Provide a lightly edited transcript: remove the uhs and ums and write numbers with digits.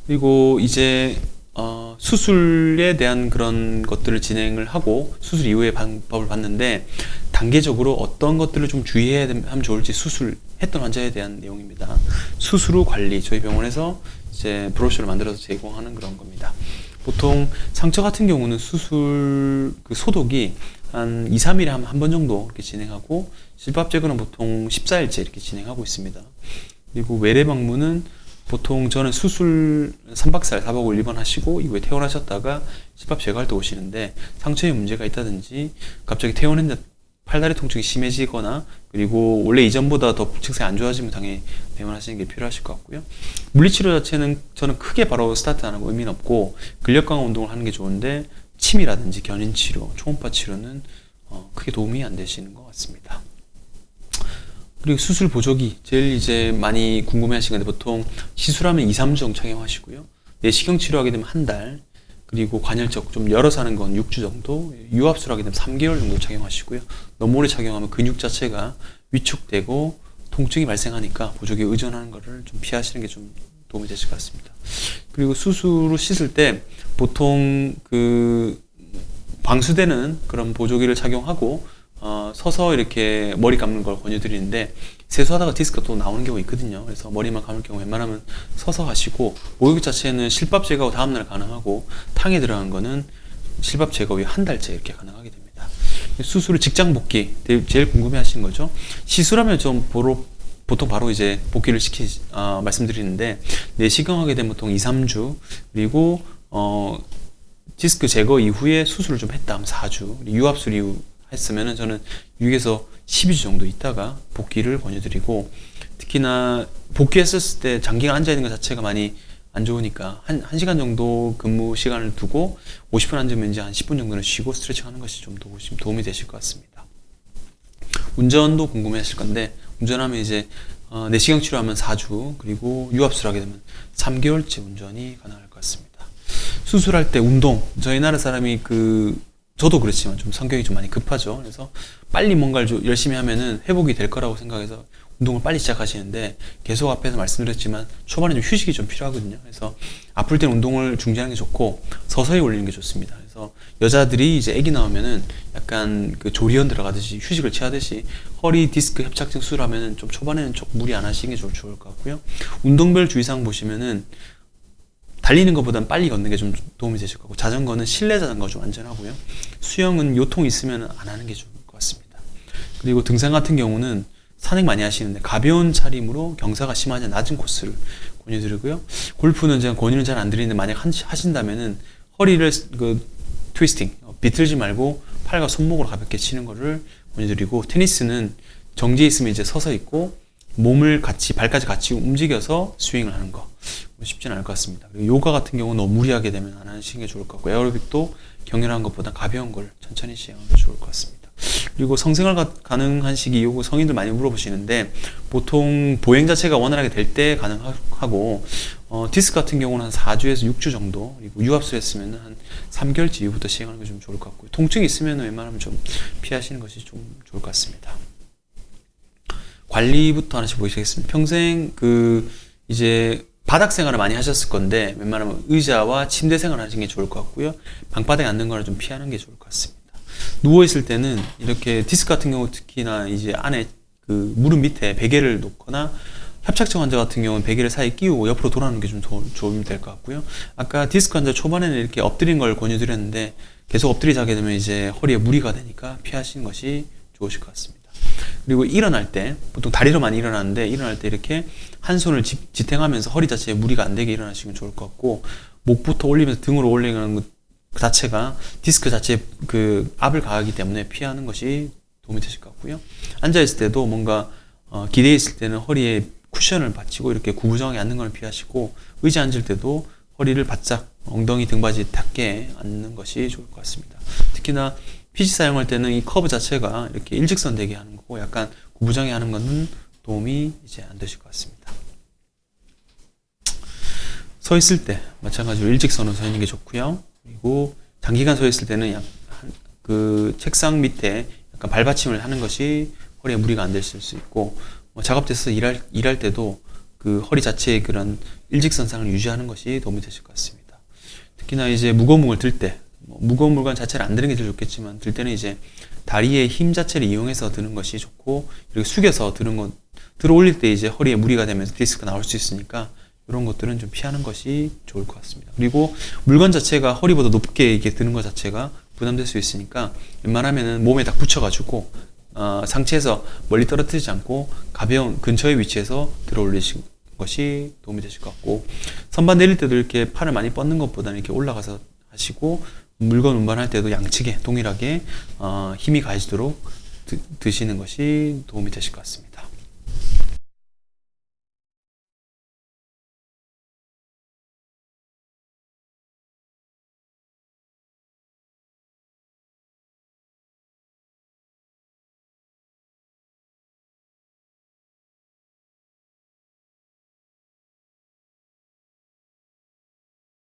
그리고 이제 수술에 대한 그런 것들을 진행을 하고 수술 이후의 방법을 봤는데, 단계적으로 어떤 것들을 좀 주의해야 하면 좋을지 수술했던 환자에 대한 내용입니다. 수술 후 관리, 저희 병원에서 이제 브로셔를 만들어서 제공하는 그런 겁니다. 보통 상처 같은 경우는 수술 그 소독이 한 2, 3일에 한 번 정도 이렇게 진행하고, 실밥 제거는 보통 14일째 이렇게 진행하고 있습니다. 그리고 외래 방문은 보통 저는 수술 3박 4일 4박 5일 입원하시고 이후에 퇴원하셨다가 실밥 제거할 때 오시는데, 상처에 문제가 있다든지 갑자기 퇴원했는데 팔다리 통증이 심해지거나, 그리고 원래 이전보다 더 증상이 안 좋아지면 당연히 퇴원하시는 게 필요하실 것 같고요. 물리치료 자체는 저는 크게 바로 스타트 안 하고 의미는 없고, 근력 강화 운동을 하는 게 좋은데 침이라든지 견인치료, 초음파 치료는 크게 도움이 안 되시는 것 같습니다. 그리고 수술 보조기, 제일 이제 많이 궁금해 하시는 건데, 보통 시술하면 2, 3주 정도 착용하시고요. 내시경 치료하게 되면 한 달, 그리고 관열적 좀 열어서 하는 건 6주 정도, 유압술 하게 되면 3개월 정도 착용하시고요. 너무 오래 착용하면 근육 자체가 위축되고 통증이 발생하니까 보조기에 의존하는 것을 좀 피하시는 게 좀 도움이 되실 것 같습니다. 그리고 수술 후 씻을 때 보통 그 방수되는 그런 보조기를 착용하고 서서 이렇게 머리 감는 걸 권유드리는데, 세수하다가 디스크가 또 나오는 경우가 있거든요. 그래서 머리만 감을 경우 웬만하면 서서 하시고, 목욕 자체는 실밥 제거 다음날 가능하고, 탕에 들어간 거는 실밥 제거 후에 한 달째 이렇게 가능하게 됩니다. 수술 후 직장 복귀, 제일 궁금해 하시는 거죠. 시술하면 좀 보통 바로 이제 복귀를 말씀드리는데, 내시경 하게 되면 보통 2, 3주, 그리고 디스크 제거 이후에 수술을 좀 했다 하면 4주, 유압술 이후 했으면은 저는 6에서 12주 정도 있다가 복귀를 권유드리고, 특히나 복귀했을 때 장기간 앉아있는 것 자체가 많이 안 좋으니까 한 1시간 정도 근무 시간을 두고 50분 앉으면 이제 한 10분 정도는 쉬고 스트레칭 하는 것이 좀 도움이 되실 것 같습니다. 운전도 궁금해 하실 건데, 운전하면 이제 내시경 치료하면 4주, 그리고 유압술 하게 되면 3개월째 운전이 가능할 것 같습니다. 수술할 때 운동, 저희 나라 사람이 저도 그렇지만 좀 성격이 좀 많이 급하죠. 그래서 빨리 뭔가를 좀 열심히 하면은 회복이 될 거라고 생각해서 운동을 빨리 시작하시는데, 계속 앞에서 말씀드렸지만 초반에 좀 휴식이 좀 필요하거든요. 그래서 아플 때는 운동을 중지하는 게 좋고 서서히 올리는 게 좋습니다. 그래서 여자들이 이제 아기 나오면은 약간 그 조리원 들어가듯이 휴식을 취하듯이 허리 디스크 협착증 수술하면은 좀 초반에는 좀 무리 안 하시는 게 좋을 것 같고요. 운동별 주의사항 보시면은 달리는 것보다는 빨리 걷는 게 좀 도움이 되실 거고, 자전거는 실내 자전거 좀 안전하고요. 수영은 요통 있으면 안 하는 게 좋을 것 같습니다. 그리고 등산 같은 경우는 산행 많이 하시는데 가벼운 차림으로 경사가 심하지 않은 낮은 코스를 권유드리고요. 골프는 제가 권유는 잘 안 드리는데, 만약 하신다면은 허리를 트위스팅, 비틀지 말고 팔과 손목으로 가볍게 치는 거를 권유드리고, 테니스는 정지해 있으면 이제 서서 있고 몸을 발까지 같이 움직여서 스윙을 하는 거 쉽지는 않을 것 같습니다. 그리고 요가 같은 경우는 너무 무리하게 되면 안 하시는 게 좋을 것 같고, 에어로빅도 격렬한 것보다 가벼운 걸 천천히 시행하는 게 좋을 것 같습니다. 그리고 성생활 가능한 시기, 요거 성인들 많이 물어보시는데, 보통 보행 자체가 원활하게 될 때 가능하고, 디스크 같은 경우는 한 4주에서 6주 정도, 그리고 유압술 했으면 한 3개월째 이후부터 시행하는 게 좀 좋을 것 같고요. 통증이 있으면 웬만하면 좀 피하시는 것이 좀 좋을 것 같습니다. 관리부터 하나씩 보시겠습니다. 평생 이제 바닥 생활을 많이 하셨을 건데, 웬만하면 의자와 침대 생활을 하시는 게 좋을 것 같고요. 방바닥에 앉는 거를 좀 피하는 게 좋을 것 같습니다. 누워있을 때는 이렇게 디스크 같은 경우 특히나 이제 안에 무릎 밑에 베개를 놓거나, 협착증 환자 같은 경우는 베개를 사이에 끼우고 옆으로 돌아가는 게 좀 도움이 될 것 같고요. 아까 디스크 환자 초반에는 이렇게 엎드린 걸 권유드렸는데, 계속 엎드리자게 되면 이제 허리에 무리가 되니까 피하시는 것이 좋으실 것 같습니다. 그리고 일어날 때, 보통 다리로 많이 일어나는데, 일어날 때 이렇게 한 손을 지탱하면서 허리 자체에 무리가 안 되게 일어나시면 좋을 것 같고, 목부터 올리면서 등으로 올리는 것 자체가 디스크 자체에 압을 가하기 때문에 피하는 것이 도움이 되실 것 같고요. 앉아있을 때도 뭔가 기대어 있을 때는 허리에 쿠션을 받치고 이렇게 구부정하게 앉는 걸 피하시고, 의자 앉을 때도 허리를 바짝 엉덩이 등받이 닿게 앉는 것이 좋을 것 같습니다. 특히나 PC 사용할 때는 이 커브 자체가 이렇게 일직선 되게 하는 거고, 약간 구부정해 하는 것은 도움이 이제 안 되실 것 같습니다. 서 있을 때 마찬가지로 일직선으로 서 있는 게 좋고요. 그리고 장기간 서 있을 때는 책상 밑에 약간 발받침을 하는 것이 허리에 무리가 안 됐을 수 있고, 작업대에서 일할 때도 그 허리 자체의 그런 일직선상을 유지하는 것이 도움이 되실 것 같습니다. 특히나 이제 무거운 물건을 들 때, 무거운 물건 자체를 안 드는 게 제일 좋겠지만, 들 때는 이제 다리의 힘 자체를 이용해서 드는 것이 좋고, 이렇게 숙여서 드는 것, 들어 올릴 때 이제 허리에 무리가 되면서 디스크가 나올 수 있으니까, 이런 것들은 좀 피하는 것이 좋을 것 같습니다. 그리고 물건 자체가 허리보다 높게 이렇게 드는 것 자체가 부담될 수 있으니까, 웬만하면은 몸에 딱 붙여가지고, 상체에서 멀리 떨어뜨리지 않고 가벼운 근처의 위치에서 들어 올리시는 것이 도움이 되실 것 같고, 선반 내릴 때도 이렇게 팔을 많이 뻗는 것보다는 이렇게 올라가서 하시고, 물건 운반할 때도 양측에 동일하게 힘이 가해지도록 드시는 것이 도움이 되실 것 같습니다.